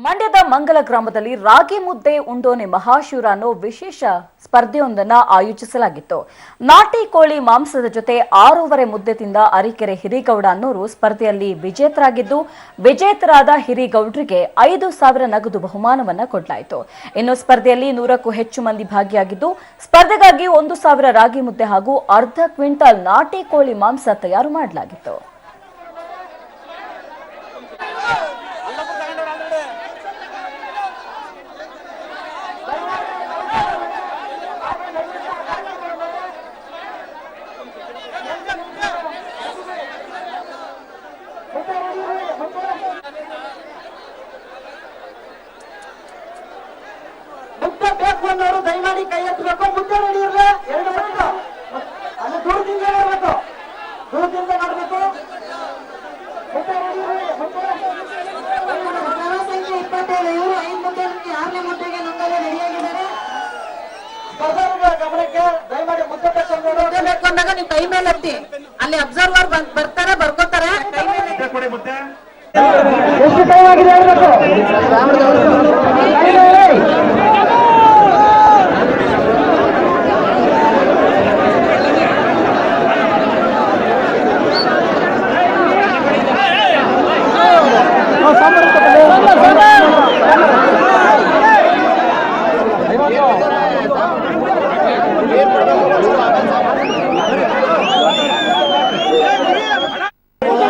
ಮಂಡ್ಯದ ಮಂಗಲ ಗ್ರಾಮದಲ್ಲಿ ರಾಗಿ ಮುದ್ದೆ ಉಂಡೋನೆ ಮಹಾಶಿವರ ಅನ್ನೋ ವಿಶೇಷ ಸ್ಪರ್ಧೆಯೊಂದನ್ನು ಆಯೋಜಿಸಲಾಗಿತ್ತು. ನಾಟಿ ಕೋಳಿ ಮಾಂಸದ ಜೊತೆ 6.5 ಮುದ್ದೆ ತಿಂದ ಅರಿಕೆರೆ ಹಿರಿಗೌಡ ಅನ್ನೋರು ಸ್ಪರ್ಧೆಯಲ್ಲಿ ವಿಜೇತರಾಗಿದ್ದು, ವಿಜೇತರಾದ ಹಿರಿಗೌಡರಿಗೆ 5,000 ನಗದು ಬಹುಮಾನವನ್ನ ಕೊಡಲಾಯಿತು. ಇನ್ನು ಸ್ಪರ್ಧೆಯಲ್ಲಿ 100ಕ್ಕೂ ಹೆಚ್ಚು ಮಂದಿ ಭಾಗಿಯಾಗಿದ್ದು, ಸ್ಪರ್ಧೆಗಾಗಿ 1,000 ರಾಗಿ ಮುದ್ದೆ ಹಾಗೂ ಅರ್ಧ ಕ್ವಿಂಟಲ್ ನಾಟಿ ಕೋಳಿ ಮಾಂಸ ತಯಾರು ಮಾಡಲಾಗಿತ್ತು. ಮುದ್ದೆ ದಯಮಾಡಿ ಕೈ ಎತ್ತಬೇಕು. ಮುದ್ದೆ ರೆಡಿ ಇರಲಿ. 2 ಬಟ್ಟು ಅಲ್ಲಿ ದೂರದಿಂದ ಮಾಡಬೇಕು, ದೂರದಿಂದ ಮಾಡಬೇಕು. ಮುದ್ದೆ ರೆಡಿ ಇರಲಿ. ಸಂಖ್ಯೆ 27 ಇವರು 5 ಮುದ್ದೆ 6ನೇ ಮುದ್ದೆಗೆ ನುಂಗಲು ರೆಡಿಯಾಗಿದ್ದಾರೆ. ಸ್ಪರ್ಧಾರ್ಥಿಗಳ ಗಮನಕ್ಕೆ ದಯಮಾಡಿ ಮುದ್ದೆ ಬೇಕು ಅಂದಾಗ ನೀವು ಕೈ ಮೇಲೆ ಎತ್ತಿ, ಅಲ್ಲಿ ಅಬ್ಸರ್ವರ್ ಬರ್ತಾರೆ, ಬರ್ಕೋತಾರೆ. ಕೈ ಮೇಲೆ ಕೊಡಿ ಮುದ್ದೆ. ಎಷ್ಟು ಟೈಮ್ ಆಗಿದೆ ಹೇಳ್ಬೇಕು.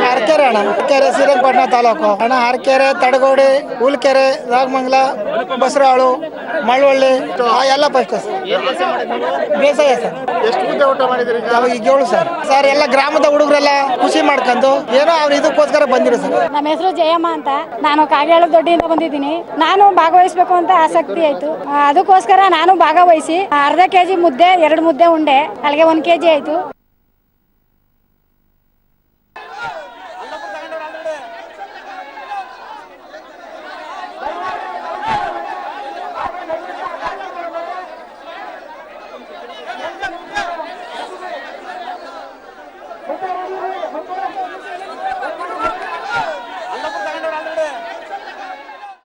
ಅರಕೆರೆ ಶ್ರೀರಂಗಪಟ್ಟಣ ತಾಲೂಕು ಅಣ್ಣ. ಅರಕೆರೆ, ತಡಗೋಡಿ, ಹುಲ್ಕೆರೆ, ರಾಗಮಂಗಲ, ಬಸರಾಳು, ಮಳವಳ್ಳಿ ಎಲ್ಲ ಫಸ್ಟ್ ಬೇಸಾಯ ಸರ್. ಎಷ್ಟು ಮುದ್ದೆ ಊಟ ಮಾಡಿದ್ರಿ? ಈಗ 7 ಸರ್. ಎಲ್ಲ ಗ್ರಾಮದ ಹುಡುಗರೆಲ್ಲ ಖುಷಿ ಮಾಡ್ಕೊಂಡು ಏನೋ ಅವ್ರು ಇದಕ್ಕೋಸ್ಕರ ಬಂದಿರೋ ಸರ್. ನಮ್ಮ ಹೆಸರು ಜಯಮ್ಮ ಅಂತ. ನಾನು ಕಾಗೇಳ ದೊಡ್ಡಿಯಿಂದ ಬಂದಿದ್ದೀನಿ. ನಾನು ಭಾಗವಹಿಸಬೇಕು ಅಂತ ಆಸಕ್ತಿ ಆಯ್ತು. ಅದಕ್ಕೋಸ್ಕರ ನಾನು ಭಾಗವಹಿಸಿ ಅರ್ಧ ಕೆಜಿ ಮುದ್ದೆ, 2 ಮುದ್ದೆ ಉಂಡೆ, ಅಲ್ಲಿಗೆ 1 ಕೆಜಿ ಆಯ್ತು.